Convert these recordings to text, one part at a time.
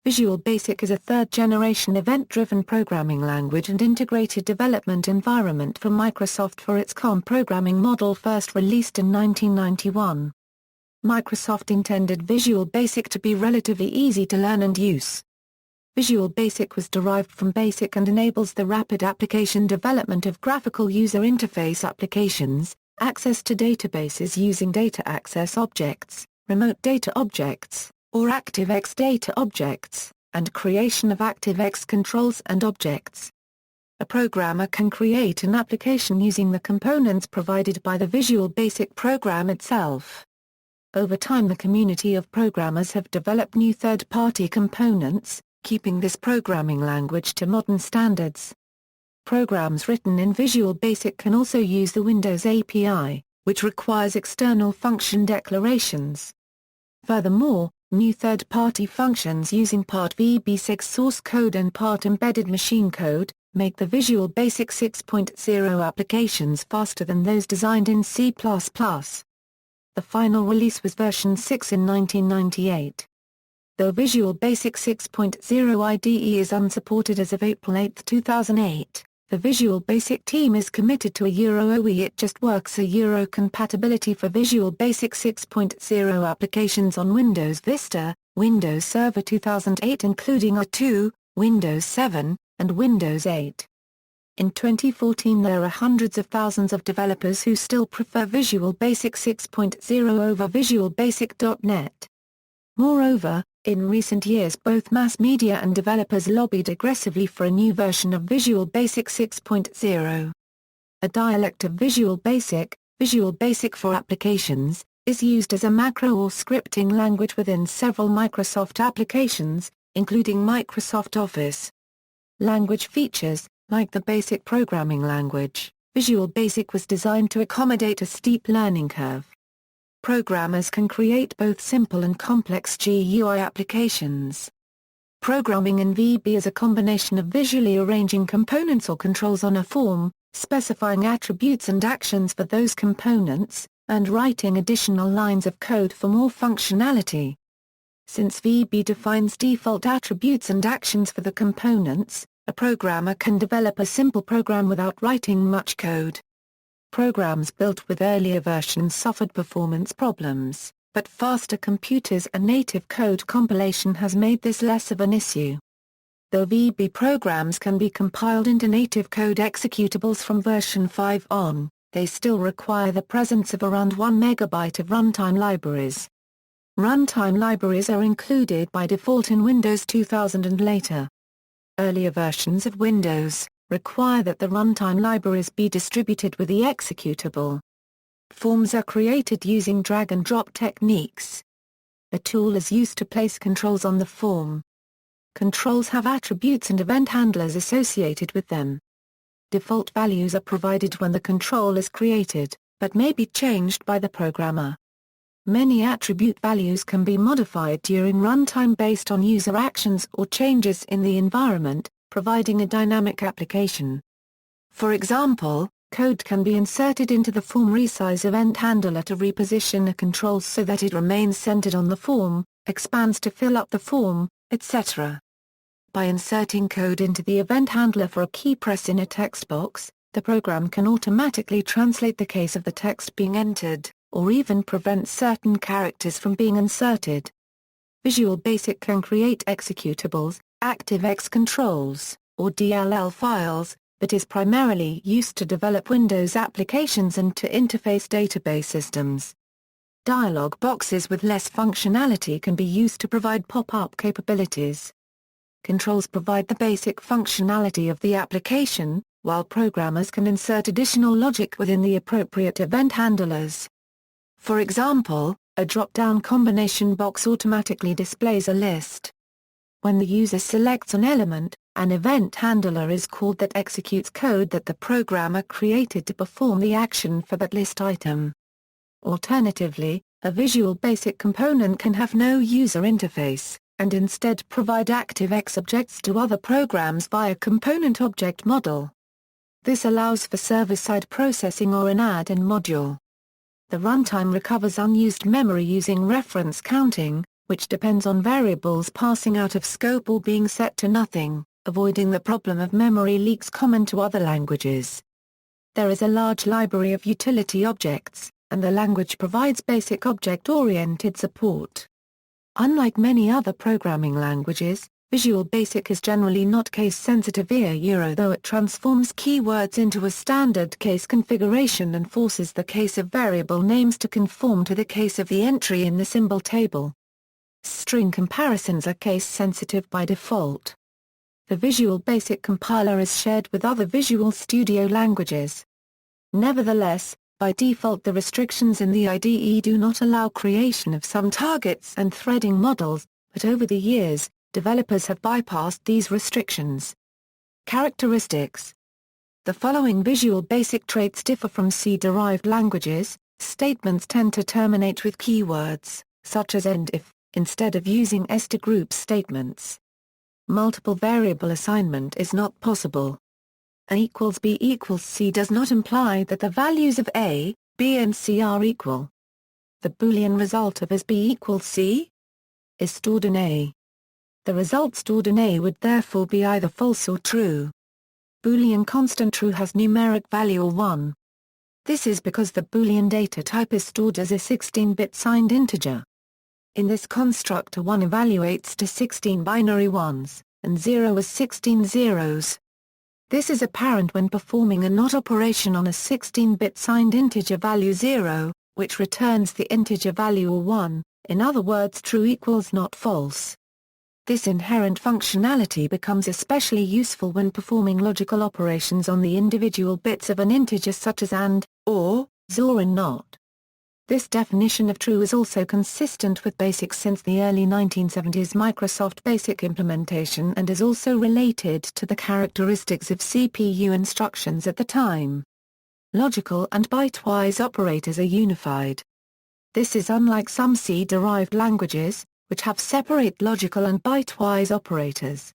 Visual Basic is a third-generation event-driven programming language and integrated development environment from Microsoft for its COM programming model first released in 1991. Microsoft intended Visual Basic to be relatively easy to learn and use. Visual Basic was derived from BASIC and enables the rapid application development of graphical user interface applications, access to databases using data access objects, remote data objects, or ActiveX Data Objects, and creation of ActiveX controls and objects. A programmer can create an application using the components provided by the Visual Basic program itself. Over time the community of programmers have developed new third-party components, keeping this programming language to modern standards. Programs written in Visual Basic can also use the Windows API, which requires external function declarations. Furthermore, new third-party functions using part VB6 source code and part embedded machine code, make the Visual Basic 6.0 applications faster than those designed in C++. The final release was version 6 in 1998. Though Visual Basic 6.0 IDE is unsupported as of April 8, 2008, the Visual Basic team is committed to a OE It Just Works compatibility for Visual Basic 6.0 applications on Windows Vista, Windows Server 2008 including R2, Windows 7, and Windows 8. In 2014 there are hundreds of thousands of developers who still prefer Visual Basic 6.0 over Visual Basic.NET. Moreover, in recent years both mass media and developers lobbied aggressively for a new version of Visual Basic 6.0. A dialect of Visual Basic, Visual Basic for Applications, is used as a macro or scripting language within several Microsoft applications, including Microsoft Office. Language features, like the basic programming language, Visual Basic was designed to accommodate a steep learning curve. Programmers can create both simple and complex GUI applications. Programming in VB is a combination of visually arranging components or controls on a form, specifying attributes and actions for those components, and writing additional lines of code for more functionality. Since VB defines default attributes and actions for the components, a programmer can develop a simple program without writing much code. Programs built with earlier versions suffered performance problems, but faster computers and native code compilation has made this less of an issue. Though VB programs can be compiled into native code executables from version 5 on, they still require the presence of around 1 MB of runtime libraries. Runtime libraries are included by default in Windows 2000 and later. Earlier versions of Windows require that the runtime libraries be distributed with the executable. Forms are created using drag-and-drop techniques. A tool is used to place controls on the form. Controls have attributes and event handlers associated with them. Default values are provided when the control is created, but may be changed by the programmer. Many attribute values can be modified during runtime based on user actions or changes in the environment, providing a dynamic application. For example, code can be inserted into the form resize event handler to reposition a control so that it remains centered on the form, expands to fill up the form, etc. By inserting code into the event handler for a key press in a text box, the program can automatically translate the case of the text being entered, or even prevent certain characters from being inserted. Visual Basic can create executables, ActiveX controls, or DLL files, but is primarily used to develop Windows applications and to interface database systems. Dialog boxes with less functionality can be used to provide pop-up capabilities. Controls provide the basic functionality of the application, while programmers can insert additional logic within the appropriate event handlers. For example, a drop-down combination box automatically displays a list. When the user selects an element, an event handler is called that executes code that the programmer created to perform the action for that list item. Alternatively, a Visual Basic component can have no user interface, and instead provide ActiveX objects to other programs via component object model. This allows for server-side processing or an add-in module. The runtime recovers unused memory using reference counting, which depends on variables passing out of scope or being set to nothing, avoiding the problem of memory leaks common to other languages. There is a large library of utility objects, and the language provides basic object-oriented support. Unlike many other programming languages, Visual Basic is generally not case-sensitive though it transforms keywords into a standard case configuration and forces the case of variable names to conform to the case of the entry in the symbol table. String comparisons are case-sensitive by default. The Visual Basic compiler is shared with other Visual Studio languages. Nevertheless, by default the restrictions in the IDE do not allow creation of some targets and threading models, but over the years, developers have bypassed these restrictions. Characteristics. The following Visual Basic traits differ from C-derived languages. Statements tend to terminate with keywords, such as end if, instead of using S to group statements. Multiple variable assignment is not possible. A equals B equals C does not imply that the values of A, B and C are equal. The Boolean result of as B equals C is stored in A. The result stored in A would therefore be either false or true. Boolean constant true has numeric value 1. This is because the Boolean data type is stored as a 16-bit signed integer. In this construct a 1 evaluates to 16 binary ones, and 0 as 16 zeros. This is apparent when performing a NOT operation on a 16-bit signed integer value 0, which returns the integer value 1, in other words true equals not false. This inherent functionality becomes especially useful when performing logical operations on the individual bits of an integer such as AND, OR, XOR and NOT. This definition of true is also consistent with BASIC since the early 1970s Microsoft BASIC implementation and is also related to the characteristics of CPU instructions at the time. Logical and bitewise operators are unified. This is unlike some C-derived languages, which have separate logical and bitewise operators.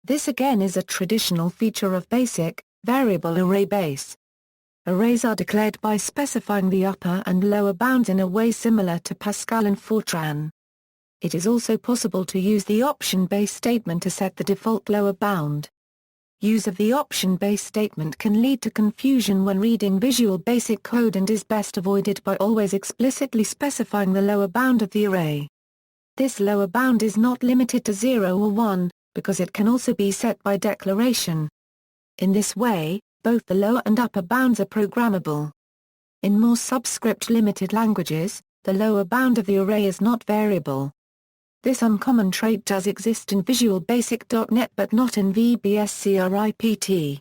This again is a traditional feature of BASIC, variable array base. Arrays are declared by specifying the upper and lower bounds in a way similar to Pascal and Fortran. It is also possible to use the option base statement to set the default lower bound. Use of the option base statement can lead to confusion when reading Visual Basic code and is best avoided by always explicitly specifying the lower bound of the array. This lower bound is not limited to 0 or 1, because it can also be set by declaration. In this way, both the lower and upper bounds are programmable. In more subscript-limited languages, the lower bound of the array is not variable. This uncommon trait does exist in Visual Basic.NET but not in VBScript.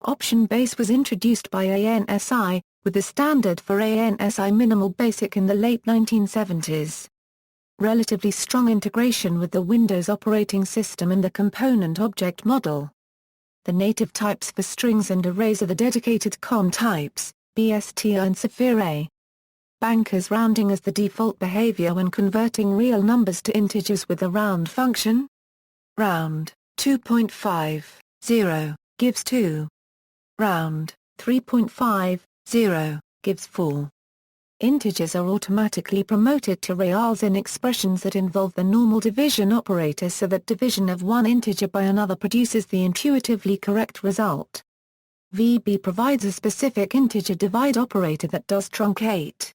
Option base was introduced by ANSI, with the standard for ANSI Minimal Basic in the late 1970s. Relatively strong integration with the Windows operating system and the component object model. The native types for strings and arrays are the dedicated COM types, BST and Sapphire. Bankers rounding is the default behavior when converting real numbers to integers with the round function. Round 2.50 gives 2. Round 3.50 gives 4. Integers are automatically promoted to reals in expressions that involve the normal division operator so that division of one integer by another produces the intuitively correct result. VB provides a specific integer divide operator that does truncate.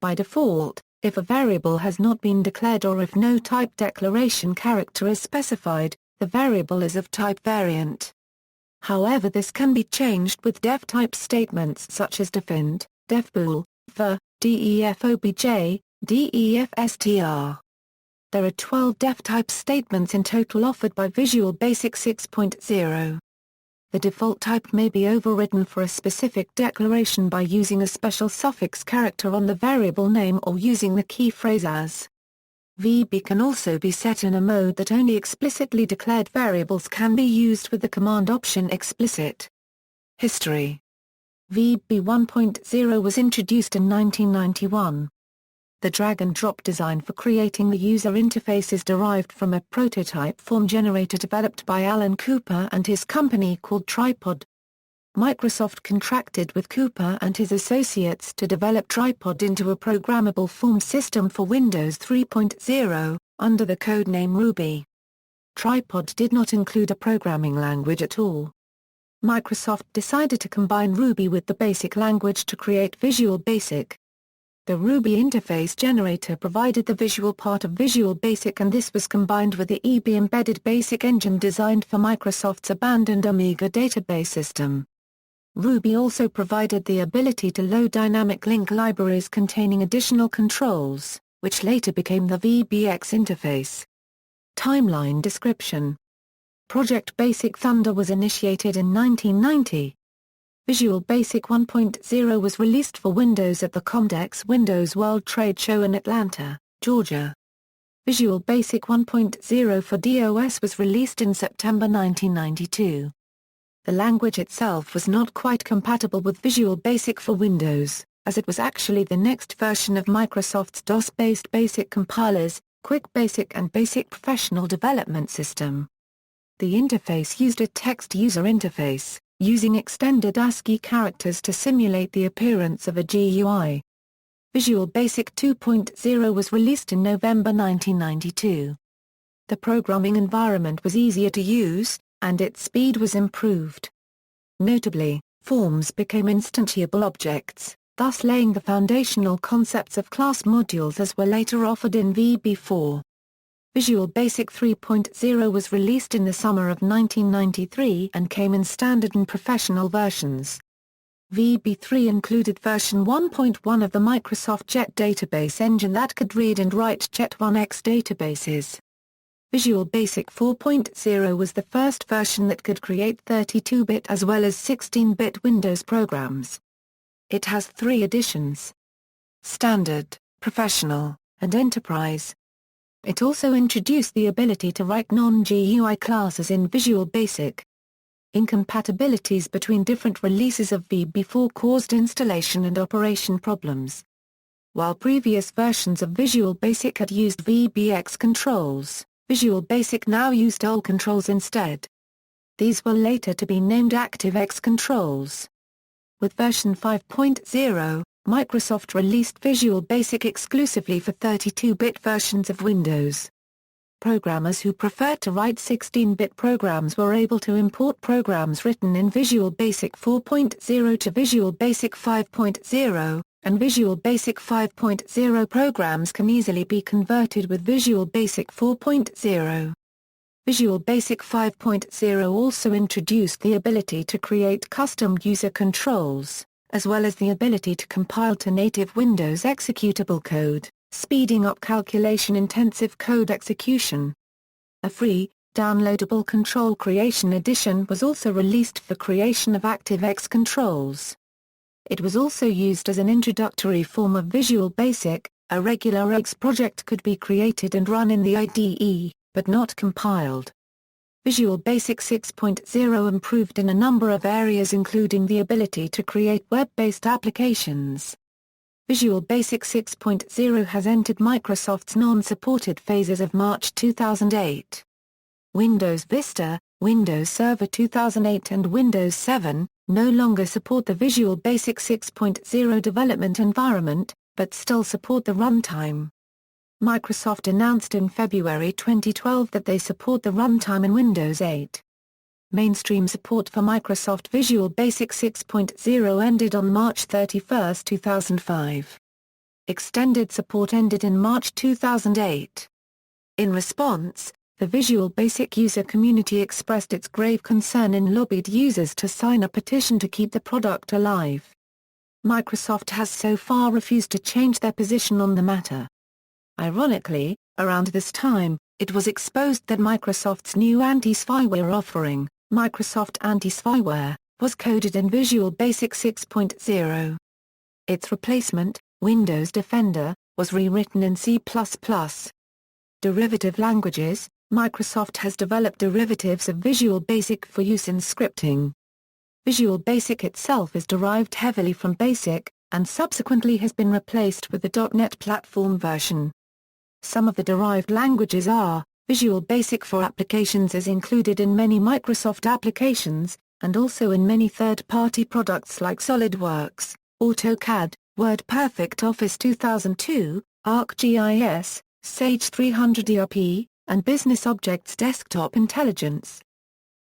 By default, if a variable has not been declared or if no type declaration character is specified, the variable is of type variant. However, this can be changed with def type statements such as defInd, defbool, for, defobj, defstr. There are 12 def type statements in total offered by Visual Basic 6.0. The default type may be overridden for a specific declaration by using a special suffix character on the variable name or using the key phrase as. VB can also be set in a mode that only explicitly declared variables can be used with the command option explicit. History. VB 1.0 was introduced in 1991. The drag-and-drop design for creating the user interface is derived from a prototype form generator developed by Alan Cooper and his company called Tripod. Microsoft contracted with Cooper and his associates to develop Tripod into a programmable form system for Windows 3.0, under the codename Ruby. Tripod did not include a programming language at all. Microsoft decided to combine Ruby with the BASIC language to create Visual Basic. The Ruby interface generator provided the visual part of Visual Basic, and this was combined with the EB embedded BASIC engine designed for Microsoft's abandoned Amiga database system. Ruby also provided the ability to load dynamic link libraries containing additional controls, which later became the VBX interface. Timeline description. Project Basic Thunder was initiated in 1990. Visual Basic 1.0 was released for Windows at the Comdex Windows World Trade Show in Atlanta, Georgia. Visual Basic 1.0 for DOS was released in September 1992. The language itself was not quite compatible with Visual Basic for Windows, as it was actually the next version of Microsoft's DOS-based BASIC compilers, Quick Basic and Basic Professional Development System. The interface used a text user interface, using extended ASCII characters to simulate the appearance of a GUI. Visual Basic 2.0 was released in November 1992. The programming environment was easier to use, and its speed was improved. Notably, forms became instantiable objects, thus laying the foundational concepts of class modules as were later offered in VB4. Visual Basic 3.0 was released in the summer of 1993 and came in standard and professional versions. VB3 included version 1.1 of the Microsoft JET database engine that could read and write JET1X databases. Visual Basic 4.0 was the first version that could create 32-bit as well as 16-bit Windows programs. It has 3 editions: Standard, Professional, and Enterprise. It also introduced the ability to write non-GUI classes in Visual Basic. Incompatibilities between different releases of VB4 caused installation and operation problems. While previous versions of Visual Basic had used VBX controls, Visual Basic now used OL controls instead. These were later to be named ActiveX controls. With version 5.0, Microsoft released Visual Basic exclusively for 32-bit versions of Windows. Programmers who preferred to write 16-bit programs were able to import programs written in Visual Basic 4.0 to Visual Basic 5.0, and Visual Basic 5.0 programs can easily be converted with Visual Basic 4.0. Visual Basic 5.0 also introduced the ability to create custom user controls, as well as the ability to compile to native Windows executable code, speeding up calculation-intensive code execution. A free, downloadable Control Creation Edition was also released for creation of ActiveX controls. It was also used as an introductory form of Visual Basic. A regular EGS project could be created and run in the IDE, but not compiled. Visual Basic 6.0 improved in a number of areas, including the ability to create web-based applications. Visual Basic 6.0 has entered Microsoft's non-supported phase as of March 2008. Windows Vista, Windows Server 2008 and Windows 7 no longer support the Visual Basic 6.0 development environment, but still support the runtime. Microsoft announced in February 2012 that they support the runtime in Windows 8. Mainstream support for Microsoft Visual Basic 6.0 ended on March 31, 2005. Extended support ended in March 2008. In response, the Visual Basic user community expressed its grave concern and lobbied users to sign a petition to keep the product alive. Microsoft has so far refused to change their position on the matter. Ironically, around this time, it was exposed that Microsoft's new anti-spyware offering, Microsoft Anti-Spyware, was coded in Visual Basic 6.0. Its replacement, Windows Defender, was rewritten in C++. Derivative languages. Microsoft has developed derivatives of Visual Basic for use in scripting. Visual Basic itself is derived heavily from BASIC, and subsequently has been replaced with the .NET platform version. Some of the derived languages are: Visual Basic for Applications is included in many Microsoft applications, and also in many third-party products like SolidWorks, AutoCAD, WordPerfect Office 2002, ArcGIS, Sage 300 ERP, and Business Objects Desktop Intelligence.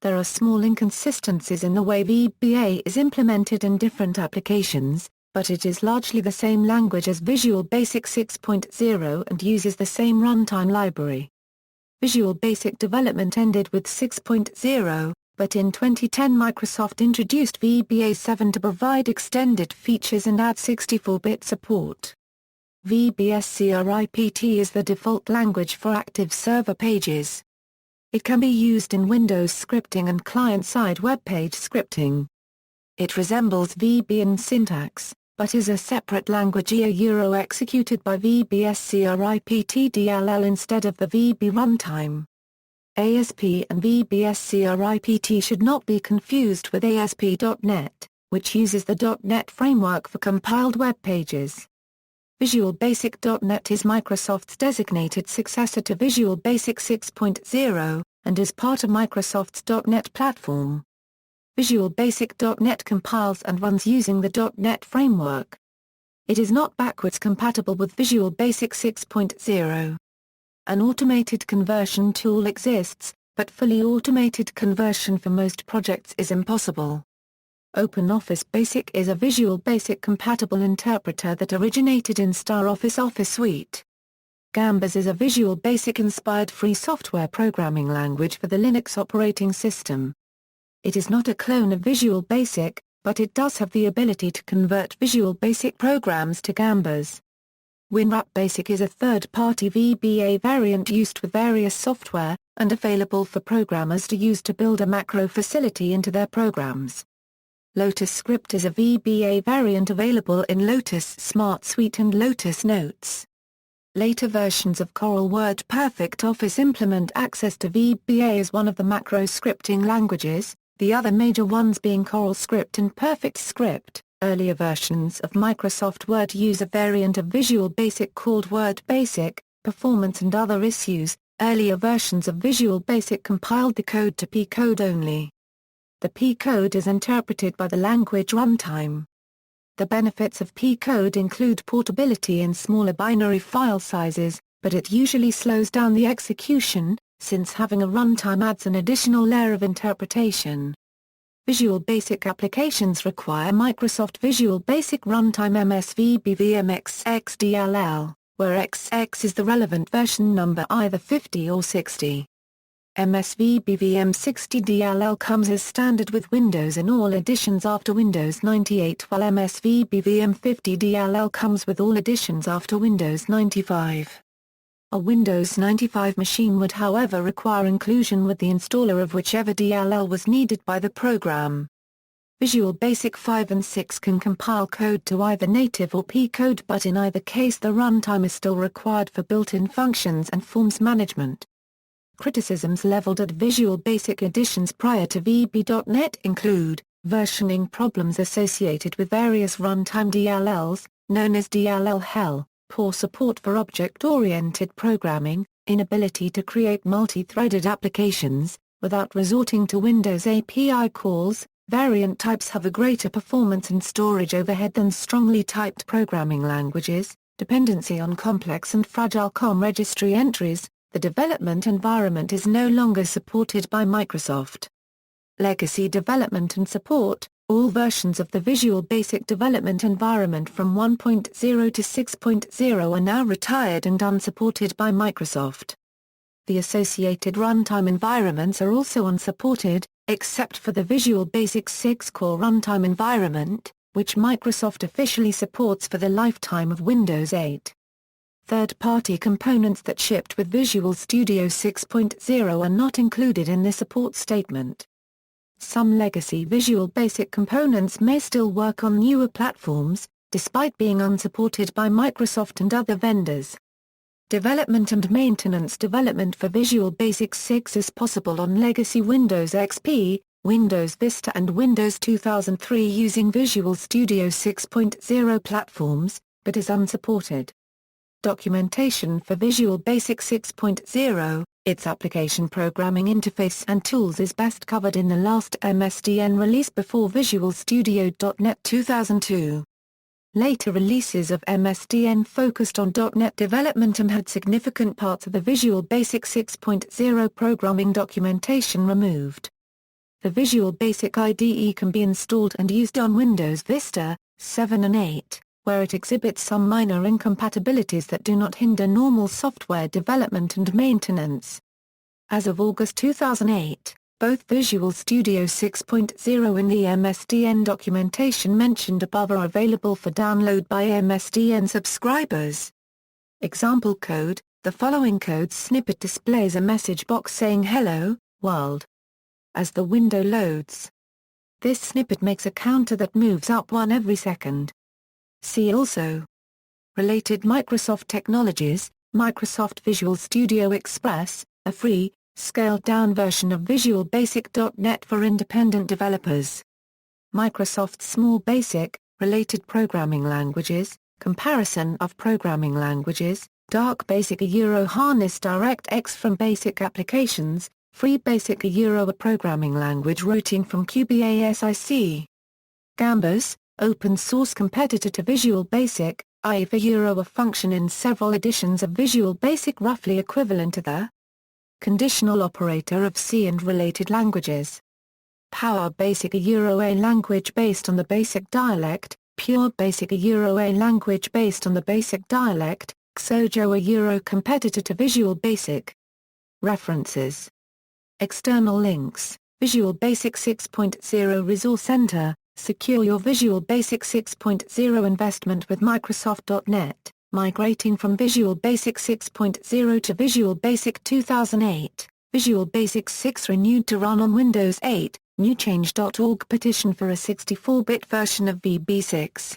There are small inconsistencies in the way VBA is implemented in different applications, but it is largely the same language as Visual Basic 6.0 and uses the same runtime library. Visual Basic development ended with 6.0, but in 2010 Microsoft introduced VBA 7 to provide extended features and add 64-bit support. VBScript is the default language for active server pages. It can be used in Windows scripting and client-side web page scripting. It resembles VB in syntax, but is a separate language Euro executed by VBScript DLL instead of the VB runtime. ASP and VBScript should not be confused with ASP.NET, which uses the .NET framework for compiled web pages. Visual Basic.NET is Microsoft's designated successor to Visual Basic 6.0, and is part of Microsoft's .NET platform. Visual Basic.NET compiles and runs using the .NET framework. It is not backwards compatible with Visual Basic 6.0. An automated conversion tool exists, but fully automated conversion for most projects is impossible. Openoffice Basic is a Visual Basic compatible interpreter that originated in StarOffice Office Suite. Gambas is a Visual Basic inspired free software programming language for the Linux operating system. It is not a clone of Visual Basic, but it does have the ability to convert Visual Basic programs to Gambas. WinRAP Basic is a third-party VBA variant used with various software, and available for programmers to use to build a macro facility into their programs. Lotus Script is a VBA variant available in Lotus Smart Suite and Lotus Notes. Later versions of Corel WordPerfect Office implement access to VBA as one of the macro scripting languages, the other major ones being Corel Script and Perfect Script. Earlier versions of Microsoft Word use a variant of Visual Basic called Word Basic. Performance and other issues. Earlier versions of Visual Basic compiled the code to P code only. The P code is interpreted by the language runtime. The benefits of P code include portability and smaller binary file sizes, but it usually slows down the execution, since having a runtime adds an additional layer of interpretation. Visual Basic applications require Microsoft Visual Basic Runtime MSVBVM-XX-DLL, where XX is the relevant version number, either 50 or 60. MSVBVM-60DLL comes as standard with Windows in all editions after Windows 98, while MSVBVM-50DLL comes with all editions after Windows 95. A Windows 95 machine would however require inclusion with the installer of whichever DLL was needed by the program. Visual Basic 5 and 6 can compile code to either native or P code, but in either case the runtime is still required for built-in functions and forms management. Criticisms leveled at Visual Basic editions prior to VB.NET include versioning problems associated with various runtime DLLs, known as DLL hell, poor support for object-oriented programming, inability to create multi-threaded applications, without resorting to Windows API calls. Variant types have a greater performance and storage overhead than strongly typed programming languages, dependency on complex and fragile COM registry entries. The development environment is no longer supported by Microsoft. Legacy development and support. All versions of the Visual Basic development environment from 1.0 to 6.0 are now retired and unsupported by Microsoft. The associated runtime environments are also unsupported, except for the Visual Basic 6 core runtime environment, which Microsoft officially supports for the lifetime of Windows 8. Third-party components that shipped with Visual Studio 6.0 are not included in the support statement. Some legacy Visual Basic components may still work on newer platforms, despite being unsupported by Microsoft and other vendors. Development and maintenance. Development for Visual Basic 6 is possible on legacy Windows XP, Windows Vista and Windows 2003 using Visual Studio 6.0 platforms, but is unsupported. Documentation for Visual Basic 6.0, Its application programming interface and tools is best covered in the last MSDN release before Visual Studio.NET 2002. Later releases of MSDN focused on .NET development and had significant parts of the Visual Basic 6.0 programming documentation removed. The Visual Basic IDE can be installed and used on Windows Vista 7 and 8, where it exhibits some minor incompatibilities that do not hinder normal software development and maintenance. As of August 2008, both Visual Studio 6.0 and the MSDN documentation mentioned above are available for download by MSDN subscribers. Example code: the following code snippet displays a message box saying "Hello, world" as the window loads. This snippet makes a counter that moves up 1 every second. See also: related Microsoft technologies, Microsoft Visual Studio Express, a free, scaled-down version of Visual Basic.NET for independent developers. Microsoft Small Basic, related programming languages, comparison of programming languages, Dark Basic a Harness DirectX from Basic Applications, Free Basic a programming language routing from QBASIC. Gambas, open source competitor to Visual Basic, for a function in several editions of Visual Basic roughly equivalent to the conditional operator of C and related languages. Power Basic a language based on the Basic dialect, Pure Basic a language based on the Basic dialect, Xojo a competitor to Visual Basic. References. External links: Visual Basic 6.0 Resource Center, Secure your Visual Basic 6.0 investment with Microsoft.NET. Migrating from Visual Basic 6.0 to Visual Basic 2008, Visual Basic 6 renewed to run on Windows 8, newchange.org petition for a 64-bit version of VB6.